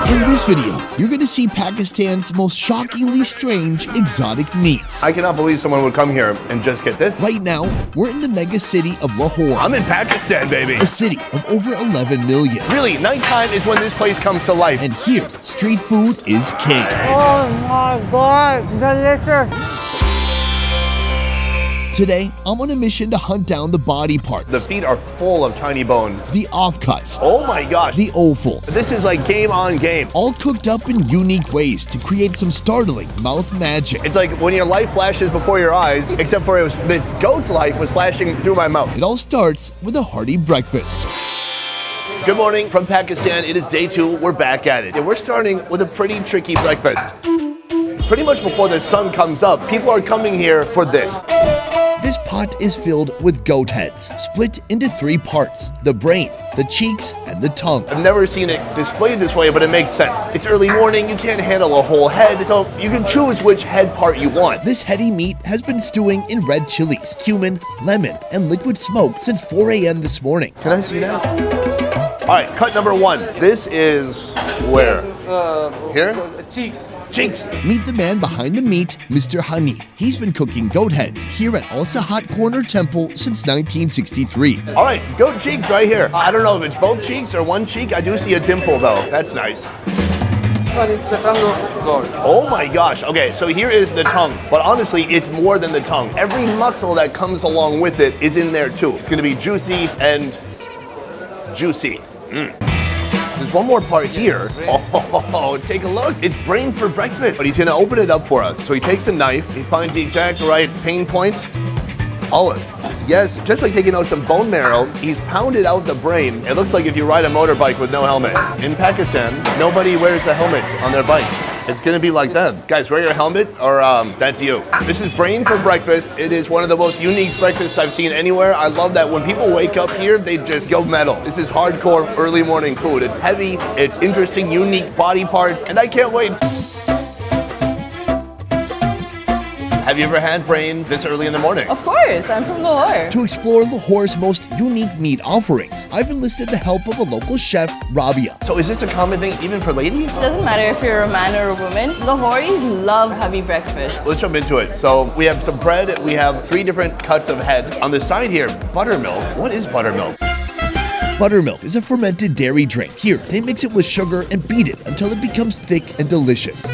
In this video, you're gonna see Pakistan's most shockingly strange exotic meats. I cannot believe someone would come here and just get this. Right now, we're in the mega city of Lahore. I'm in Pakistan, baby. A city of over 11 million. Really, nighttime is when this place comes to life. And here, street food is king. Oh my God, delicious. Today, I'm on a mission to hunt down the body parts. The feet are full of tiny bones. The offcuts. Oh my gosh. The offals. This is like game on game. All cooked up in unique ways to create some startling mouth magic. It's like when your life flashes before your eyes, except for this goat's life was flashing through my mouth. It all starts with a hearty breakfast. Good morning from Pakistan. It is day 2. We're back at it. And we're starting with a pretty tricky breakfast. Pretty much before the sun comes up, people are coming here for this. This pot is filled with goat heads, split into 3 parts: the brain, the cheeks, and the tongue. I've never seen it displayed this way, but it makes sense. It's early morning, you can't handle a whole head, so you can choose which head part you want. This heady meat has been stewing in red chilies, cumin, lemon, and liquid smoke since 4 a.m. this morning. Can I see that? All right, cut number 1. This is where? Here? Cheeks. Cheeks. Meet the man behind the meat, Mr. Hanif. He's been cooking goat heads here at Al Sahat Corner Temple since 1963. All right, goat cheeks right here. I don't know if it's both cheeks or one cheek. I do see a dimple though. That's nice. This one is the tongue of God. Oh my gosh. Okay, so here is the tongue. But honestly, it's more than the tongue. Every muscle that comes along with it is in there too. It's gonna be juicy and juicy. There's one more part here. Oh, take a look. It's brain for breakfast. But he's gonna open it up for us. So he takes a knife, he finds the exact right pain points. Olive. Yes, just like taking out some bone marrow, he's pounded out the brain. It looks like if you ride a motorbike with no helmet. In Pakistan, nobody wears a helmet on their bike. It's gonna be like that. Guys, wear your helmet or that's you. This is brain for breakfast. It is one of the most unique breakfasts I've seen anywhere. I love that when people wake up here, they just go metal. This is hardcore early morning food. It's heavy, it's interesting, unique body parts, and I can't wait. Have you ever had brain this early in the morning? Of course, I'm from Lahore. To explore Lahore's most unique meat offerings, I've enlisted the help of a local chef, Rabia. So is this a common thing even for ladies? It doesn't matter if you're a man or a woman. Lahoris love heavy breakfast. Let's jump into it. So we have some bread, we have 3 different cuts of head. On the side here, buttermilk. What is buttermilk? Buttermilk is a fermented dairy drink. Here, they mix it with sugar and beat it until it becomes thick and delicious.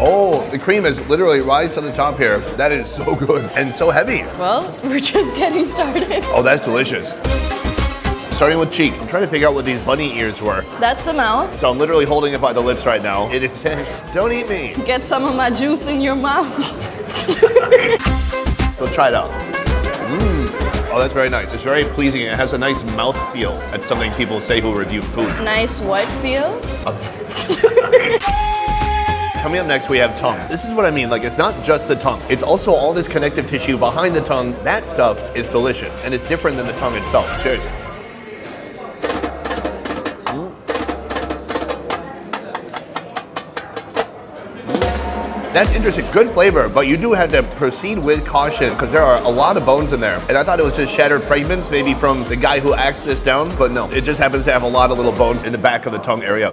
Oh, the cream has literally rise to the top here. That is so good and so heavy. Well, we're just getting started. Oh, that's delicious. Starting with cheek. I'm trying to figure out what these bunny ears were. That's the mouth. So I'm literally holding it by the lips right now. It is saying, don't eat me. Get some of my juice in your mouth. So try it out. Oh, that's very nice. It's very pleasing. It has a nice mouth feel. That's something people say who review food. Nice what feel? Coming up next, we have tongue. This is what I mean, like it's not just the tongue. It's also all this connective tissue behind the tongue. That stuff is delicious, and it's different than the tongue itself. Cheers. That's interesting, good flavor, but you do have to proceed with caution because there are a lot of bones in there. And I thought it was just shattered fragments, maybe from the guy who axed this down, but no, it just happens to have a lot of little bones in the back of the tongue area.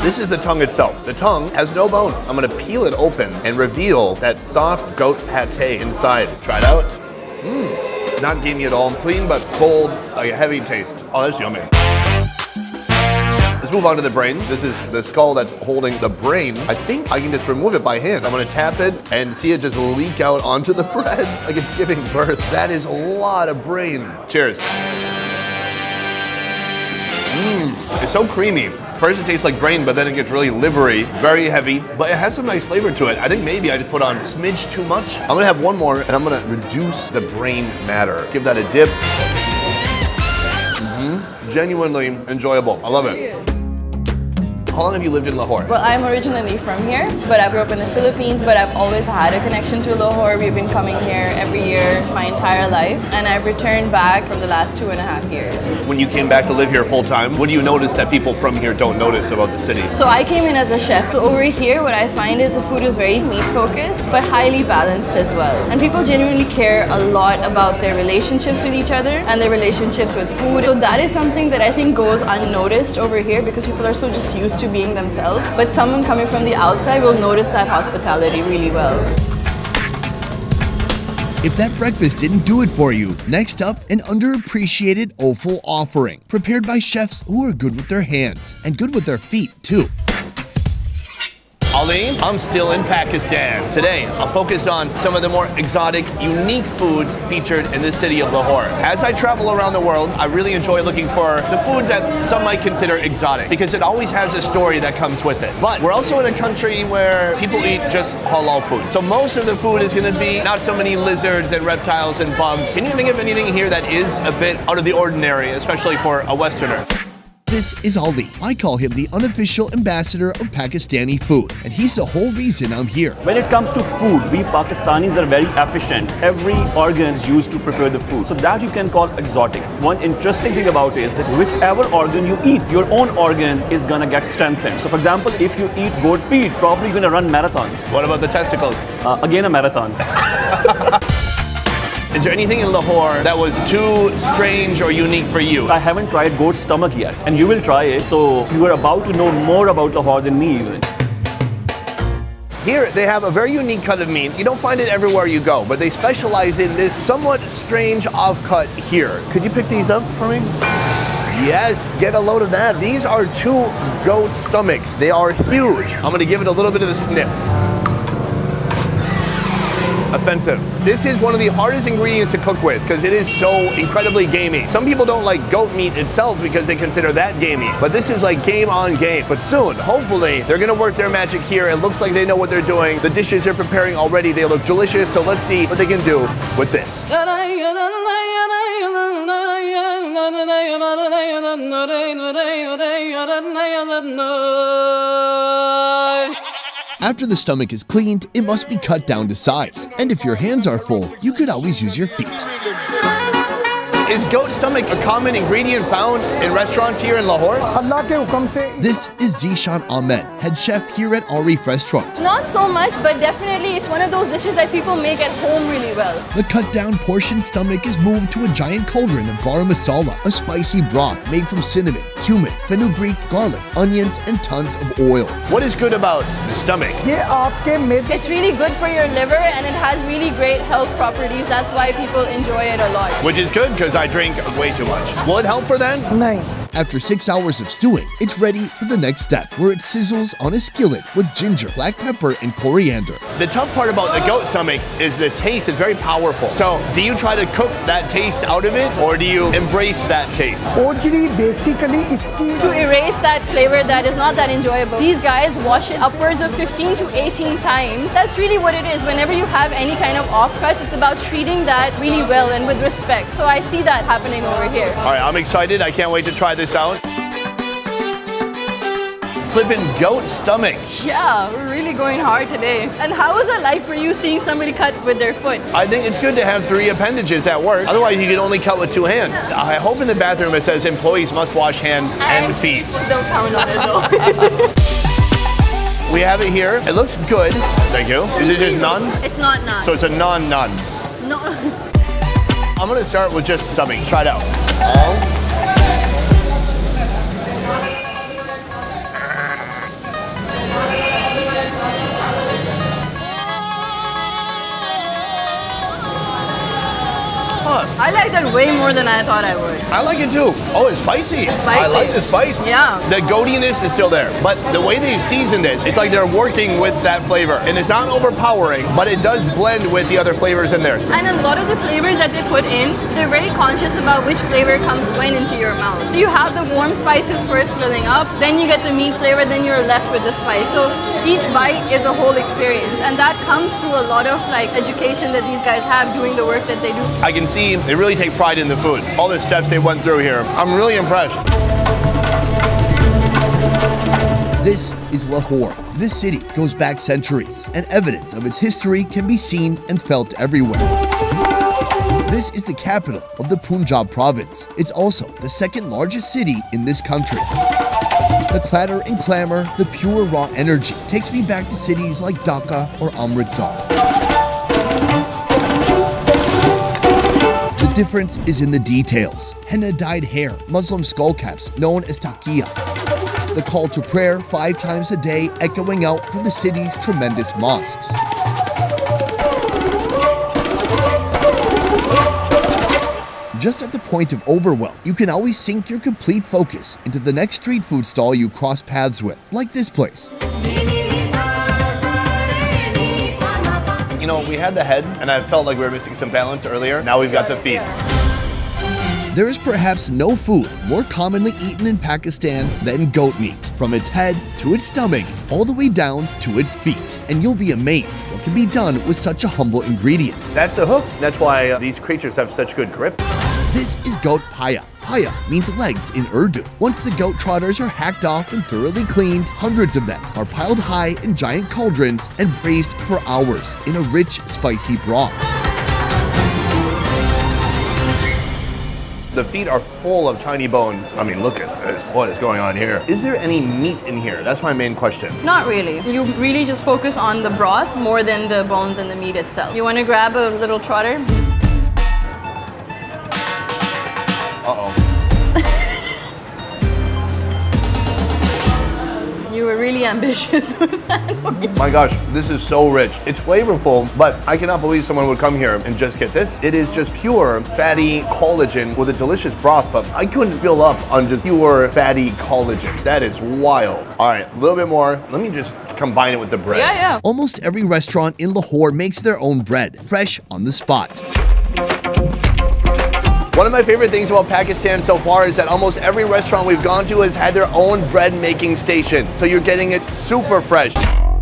This is the tongue itself. The tongue has no bones. I'm gonna peel it open and reveal that soft goat pate inside. Try it out. Not gamey at all, clean but bold, like a heavy taste. Oh, that's yummy. Let's move on to the brain. This is the skull that's holding the brain. I think I can just remove it by hand. I'm gonna tap it and see it just leak out onto the bread like it's giving birth. That is a lot of brain. Cheers. It's so creamy. First it tastes like brain, but then it gets really livery, very heavy, but it has some nice flavor to it. I think maybe I just put on a smidge too much. I'm gonna have one more and I'm gonna reduce the brain matter. Give that a dip. Genuinely enjoyable. I love it. How long have you lived in Lahore? Well, I'm originally from here, but I grew up in the Philippines, but I've always had a connection to Lahore. We've been coming here every year my entire life, and I've returned back from the last 2.5 years. When you came back to live here full time, what do you notice that people from here don't notice about the city? So I came in as a chef. So over here, what I find is the food is very meat focused, but highly balanced as well. And people genuinely care a lot about their relationships with each other and their relationships with food. So that is something that I think goes unnoticed over here because people are so just used to being themselves. But someone coming from the outside will notice that hospitality really well. If that breakfast didn't do it for you, next up, an underappreciated offal offering, prepared by chefs who are good with their hands and good with their feet too. Ali, I'm still in Pakistan. Today, I'm focused on some of the more exotic, unique foods featured in the city of Lahore. As I travel around the world, I really enjoy looking for the foods that some might consider exotic because it always has a story that comes with it. But we're also in a country where people eat just halal food. So most of the food is going to be not so many lizards and reptiles and bugs. Can you think of anything here that is a bit out of the ordinary, especially for a Westerner? This is Ali. I call him the unofficial ambassador of Pakistani food, and he's the whole reason I'm here. When it comes to food, we Pakistanis are very efficient. Every organ is used to prepare the food. So that you can call exotic. One interesting thing about it is that whichever organ you eat, your own organ is gonna get strengthened. So for example, if you eat goat feet, probably you're gonna run marathons. What about the testicles? Again, a marathon. Is there anything in Lahore that was too strange or unique for you? I haven't tried goat stomach yet, and you will try it. So you are about to know more about Lahore than me even. Here, they have a very unique cut of meat. You don't find it everywhere you go, but they specialize in this somewhat strange offcut here. Could you pick these up for me? Yes, get a load of that. These are 2 goat stomachs. They are huge. I'm gonna give it a little bit of a sniff. Offensive. This is one of the hardest ingredients to cook with because it is so incredibly gamey. Some people don't like goat meat itself because they consider that gamey, but this is like game on game. But soon, hopefully, they're gonna work their magic here. It looks like they know what they're doing. The dishes they're preparing already, they look delicious, so let's see what they can do with this. After the stomach is cleaned, it must be cut down to size. And if your hands are full, you could always use your feet. Is goat stomach a common ingredient found in restaurants here in Lahore? This is Zishan Ahmed, head chef here at Arif Restaurant. Not so much, but definitely it's one of those dishes that people make at home really well. The cut down portion stomach is moved to a giant cauldron of garam masala, a spicy broth made from cinnamon, cumin, fenugreek, garlic, onions, and tons of oil. What is good about the stomach? It's really good for your liver and it has really great health properties. That's why people enjoy it a lot. Which is good because I drink way too much. Will it help for then? After 6 hours of stewing, it's ready for the next step, where it sizzles on a skillet with ginger, black pepper, and coriander. The tough part about the goat stomach is the taste is very powerful. So, do you try to cook that taste out of it, or do you embrace that taste? To erase that flavor that is not that enjoyable, these guys wash it upwards of 15 to 18 times. That's really what it is. Whenever you have any kind of offcuts, it's about treating that really well and with respect. So I see that happening over here. All right, I'm excited. I can't wait to try this out. Flipping goat stomach. Yeah, we're really going hard today. And how is it like for you seeing somebody cut with their foot? I think it's good to have 3 appendages at work. Otherwise, you can only cut with 2 hands. I hope in the bathroom it says employees must wash hands and feet. Don't count on it though. We have it here. It looks good. Thank you. Is it just none? It's not none. So it's a non-none. No. I'm gonna start with just stomach. Try it out. I like that way more than I thought I would. I like it too. Oh, it's spicy. It's spicy. I like the spice. Yeah. The goatiness is still there, but the way they've seasoned it, it's like they're working with that flavor. And it's not overpowering, but it does blend with the other flavors in there. And a lot of the flavors that they put in, they're very conscious about which flavor comes when into your mouth. So you have the warm spices first filling up, then you get the meat flavor, then you're left with the spice. So each bite is a whole experience, and that comes through a lot of education that these guys have doing the work that they do. I can see they really take pride in the food. All the steps they went through here. I'm really impressed. This is Lahore. This city goes back centuries, and evidence of its history can be seen and felt everywhere. This is the capital of the Punjab province. It's also the second largest city in this country. The clatter and clamor, the pure raw energy takes me back to cities like Dhaka or Amritsar. The difference is in the details. Henna-dyed hair, Muslim skullcaps known as taqiyya. The call to prayer 5 times a day echoing out from the city's tremendous mosques. Just at the point of overwhelm, you can always sink your complete focus into the next street food stall you cross paths with, like this place. You know, we had the head, and I felt like we were missing some balance earlier. Now we've got the feet. There is perhaps no food more commonly eaten in Pakistan than goat meat, from its head to its stomach, all the way down to its feet. And you'll be amazed what can be done with such a humble ingredient. That's a hoof. That's why these creatures have such good grip. This is goat paya. Paya means legs in Urdu. Once the goat trotters are hacked off and thoroughly cleaned, hundreds of them are piled high in giant cauldrons and braised for hours in a rich, spicy broth. The feet are full of tiny bones. I mean, look at this. What is going on here? Is there any meat in here? That's my main question. Not really. You really just focus on the broth more than the bones and the meat itself. You want to grab a little trotter? Uh-oh. You were really ambitious with that. My gosh, this is so rich. It's flavorful, but I cannot believe someone would come here and just get this. It is just pure fatty collagen with a delicious broth, but I couldn't fill up on just pure fatty collagen. That is wild. All right, a little bit more. Let me just combine it with the bread. Yeah. Almost every restaurant in Lahore makes their own bread, fresh on the spot. One of my favorite things about Pakistan so far is that almost every restaurant we've gone to has had their own bread making station. So you're getting it super fresh.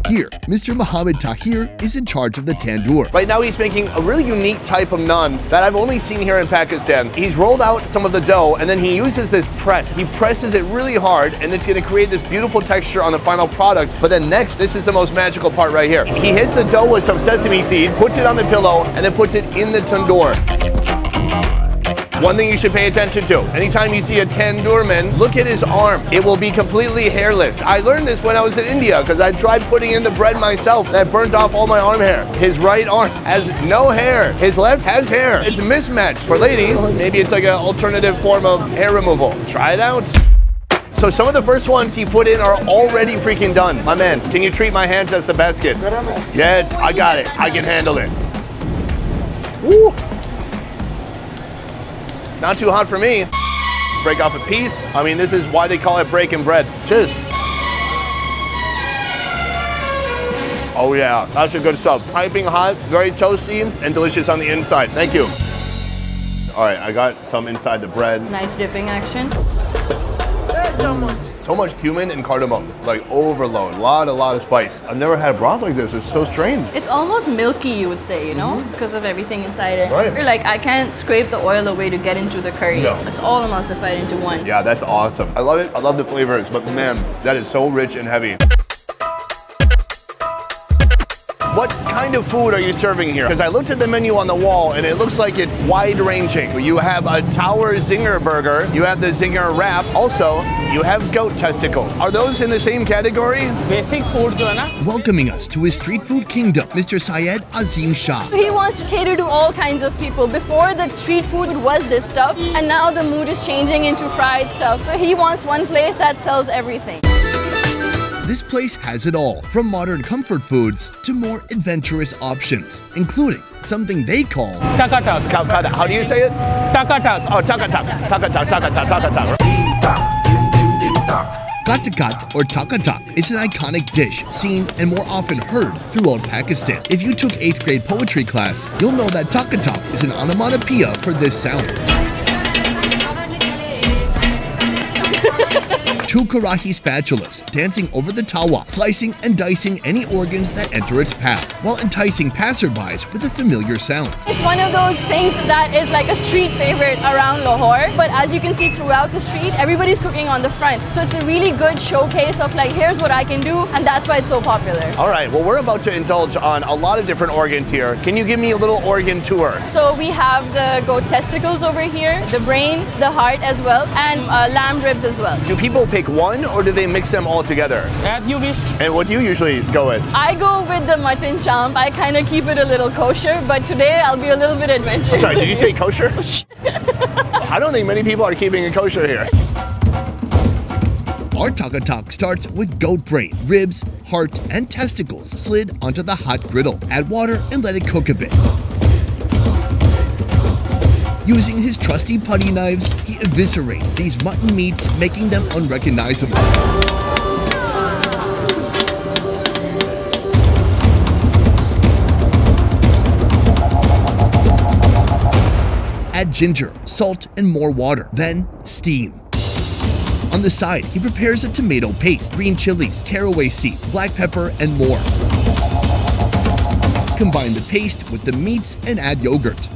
Here, Mr. Mohammed Tahir is in charge of the tandoor. Right now he's making a really unique type of naan that I've only seen here in Pakistan. He's rolled out some of the dough and then he uses this press. He presses it really hard and it's gonna create this beautiful texture on the final product. But then next, this is the most magical part right here. He hits the dough with some sesame seeds, puts it on the pillow, and then puts it in the tandoor. One thing you should pay attention to, anytime you see a tandoorman, look at his arm. It will be completely hairless. I learned this when I was in India because I tried putting in the bread myself and I burnt off all my arm hair. His right arm has no hair. His left has hair. It's a mismatch. For ladies, maybe it's like an alternative form of hair removal. Try it out. So some of the first ones he put in are already freaking done. My man, can you treat my hands as the basket? Yes, I got it. I can handle it. Woo! Not too hot for me. Break off a piece. I mean, this is why they call it breaking bread. Cheers. Oh yeah, that's a good stuff. Piping hot, very toasty, and delicious on the inside. Thank you. All right, I got some inside the bread. Nice dipping action. So much cumin and cardamom, like overload. A lot of spice. I've never had a broth like this. It's so strange. It's almost milky, you would say, you know, because of everything inside it. Right. You're like, I can't scrape the oil away to get into the curry. No. It's all emulsified into one. Yeah, that's awesome. I love it. I love the flavors, but man, that is so rich and heavy. What kind of food are you serving here? Because I looked at the menu on the wall and it looks like it's wide-ranging. You have a Tower Zinger burger, you have the Zinger wrap, also you have goat testicles. Are those in the same category? Basic food जो है ना Welcoming us to his street food kingdom, Mr. Syed Azim Shah. He wants to cater to all kinds of people. Before, the street food was this stuff, and now the mood is changing into fried stuff. So he wants one place that sells everything. This place has it all, from modern comfort foods to more adventurous options, including something they call taka tak. How do you say it? Taka tak. Oh, taka-tak. Taka-tak, taka-tak, taka-tak. Katakat or takatak is an iconic dish seen and more often heard throughout Pakistan. If you took 8th grade poetry class, you'll know that takatak is an onomatopoeia for this sound. 2 karahi spatulas dancing over the tawa, slicing and dicing any organs that enter its path, while enticing passerbys with a familiar sound. It's one of those things that is like a street favorite around Lahore, but as you can see throughout the street, everybody's cooking on the front. So it's a really good showcase of like, here's what I can do, and that's why it's so popular. All right, well, we're about to indulge on a lot of different organs here. Can you give me a little organ tour? So we have the goat testicles over here, the brain, the heart as well, and lamb ribs as well. Do people pick one or do they mix them all together? As you wish. And what do you usually go with? I go with the mutton champ. I kind of keep it a little kosher, but today I'll be a little bit adventurous. Sorry, did you say kosher? I don't think many people are keeping it kosher here. Our takatak starts with goat brain, ribs, heart, and testicles slid onto the hot griddle. Add water and let it cook a bit. Using his trusty putty knives, he eviscerates these mutton meats, making them unrecognizable. Add ginger, salt, and more water, then steam. On the side, he prepares a tomato paste, green chilies, caraway seed, black pepper, and more. Combine the paste with the meats and add yogurt.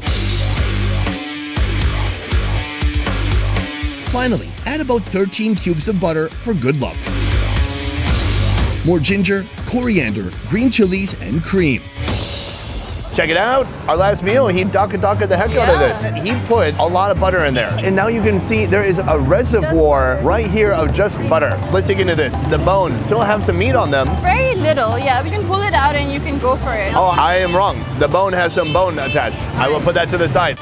Finally, add about 13 cubes of butter for good luck. More ginger, coriander, green chilies, and cream. Check it out. Our last meal, he daka the heck out of this. He put a lot of butter in there. And now you can see there is a reservoir right here of just butter. Let's dig into this. The bones still have some meat on them. Very little, yeah. We can pull it out and you can go for it. Oh, I am wrong. The bone has some bone attached. I will put that to the side.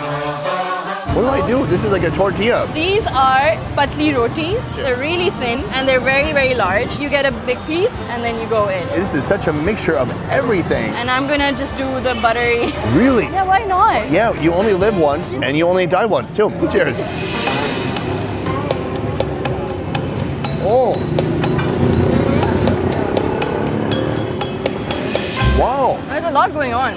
What do I do? This is like a tortilla. These are patli rotis. They're really thin and they're very, very large. You get a big piece and then you go in. This is such a mixture of everything. And I'm gonna just do the buttery. Really? Yeah, why not? Yeah, you only live once and you only die once too. Cheers. Oh. Wow. There's a lot going on.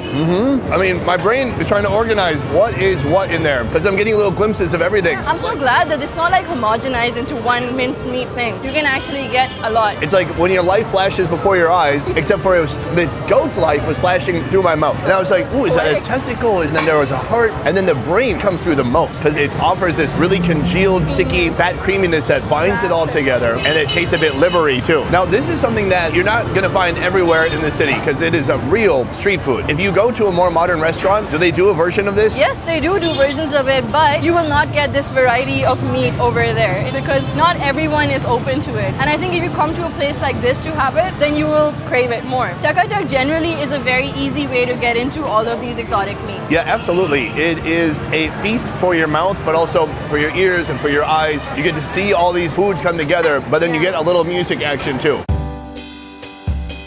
I mean, my brain is trying to organize what is what in there because I'm getting little glimpses of everything. I'm so glad that it's not like homogenized into one minced meat thing. You can actually get a lot. It's like when your life flashes before your eyes, except for this goat's life was flashing through my mouth. And I was like, ooh, is that a testicle? And then there was a heart. And then the brain comes through the most because it offers this really congealed, sticky, fat creaminess that binds it all together. And it tastes a bit livery too. Now, this is something that you're not going to find everywhere in the city because it is a real street food. If you go to a more modern restaurant, do they do a version of this? Yes, they do versions of it, but you will not get this variety of meat over there because not everyone is open to it. And I think if you come to a place like this to have it, then you will crave it more. Takatak generally is a very easy way to get into all of these exotic meats. Yeah, absolutely. It is a feast for your mouth, but also for your ears and for your eyes. You get to see all these foods come together, but then you get a little music action too.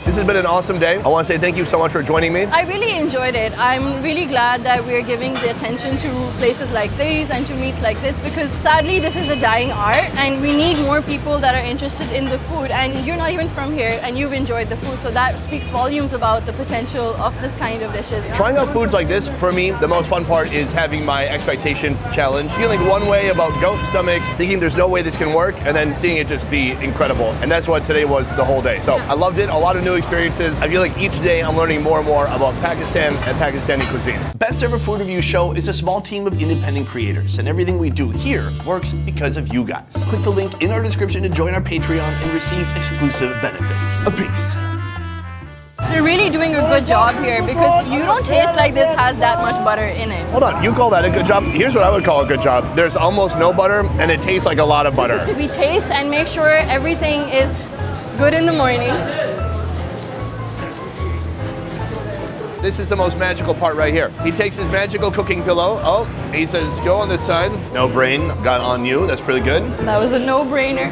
This has been an awesome day. I want to say thank you so much for joining me. I really enjoyed it. I'm really glad that we're giving the attention to places like these and to meats like this because sadly this is a dying art and we need more people that are interested in the food, and you're not even from here and you've enjoyed the food, so that speaks volumes about the potential of this kind of dishes. Trying out foods like this, for me, the most fun part is having my expectations challenged. Feeling one way about goat stomach, thinking there's no way this can work, and then seeing it just be incredible. And that's what today was the whole day. So I loved it. A lot of new experiences. I feel like each day I'm learning more and more about Pakistan and Pakistani cuisine. Best Ever Food Review Show is a small team of independent creators, and everything we do here works because of you guys. Click the link in our description to join our Patreon and receive exclusive benefits. A peace. They're really doing a good job here because you don't taste like this has that much butter in it. Hold on, you call that a good job? Here's what I would call a good job. There's almost no butter and it tastes like a lot of butter. We taste and make sure everything is good in the morning. This is the most magical part right here. He takes his magical cooking pillow. Oh, he says, go on this side. No brain got on you. That's pretty good. That was a no-brainer.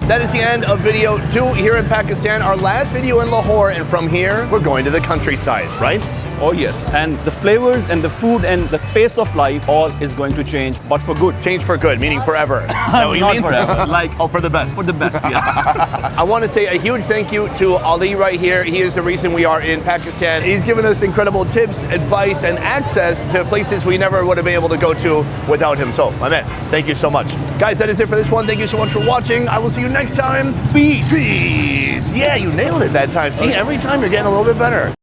That is the end of video 2 here in Pakistan. Our last video in Lahore, and from here, we're going to the countryside, right? Oh yes, and the flavors and the food and the pace of life all is going to change, but for good. Change for good, meaning forever. Is that what you Not mean? forever, like Oh, for the best. for the best, yeah. I want to say a huge thank you to Ali right here. He is the reason we are in Pakistan. He's given us incredible tips, advice, and access to places we never would have been able to go to without him. So, my man, thank you so much. Guys, that is it for this one. Thank you so much for watching. I will see you next time. Peace. Peace. Yeah, you nailed it that time. See, every time you're getting a little bit better.